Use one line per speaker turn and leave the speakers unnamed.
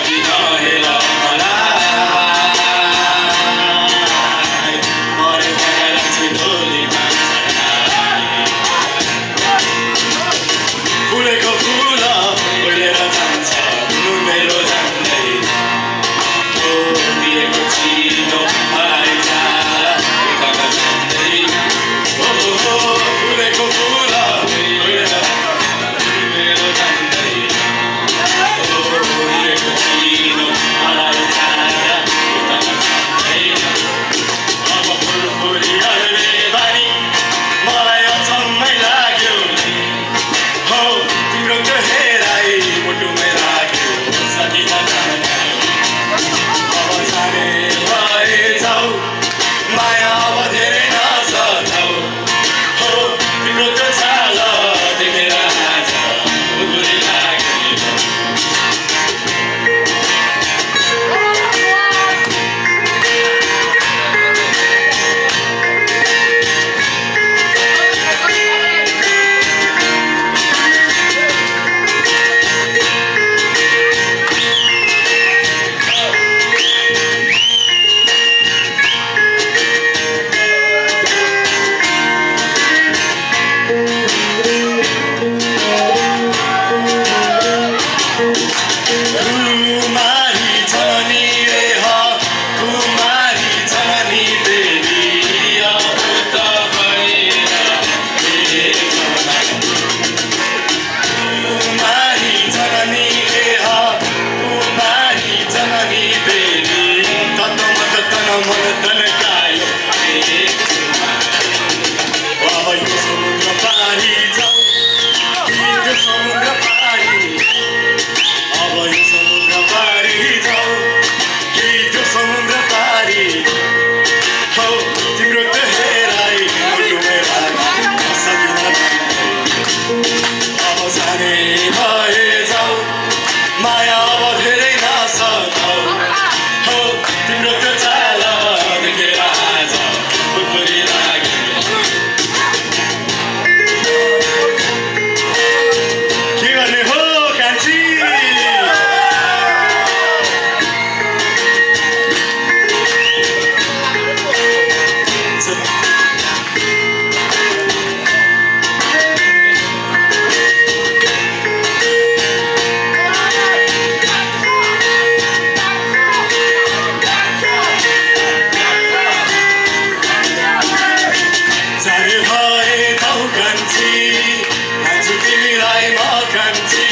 किन हेर मलाई मरे राख्छु डोलीमा फुलेको फुल ओइलेर जान्छ मेरो जान्दैन दिएको चिनो मलाई जाला उताका जान्दैन फुलेको फुल ओइलेर मेरो जान्दैन दिएको चिनो मलाई जाला उताका जान्दैन अब फुलफुलीहरूले बानी मलाई अचम्मै लाग्यो हो तिम्रो त्यो हेराइ मुटुमै लाग्यो सकिन अब जाने भए जाऊ माया अब धेरै नसताऊ हो तिम्रो त्यो छाल देखेर आज उगुरी लाग्यो कुमारी छनी रे ह कुमारी छनी देवी अब त भएर कुमारी छनी रे ह कुमारी छनी देवी तत्त्वमत तन मन तनकायो अब यो समुद्र पारी जाऊ यो समुद्र पारी अब यो समुद्र पारी जाऊ कि त्यो समुद्र पारी हौ तिम्रो त्यो हेराइ मुटुमै लाग्यो सकिन अब जाने भए जाऊ माया अब धेरै नसताऊ हौ तिम्रो त्यो चाल देखेर आज फुलफुली लाग्यो के गर्ने हो कान्छी जाने भए जाऊ कान्छी लान्छु तिमीलाई म कान्छी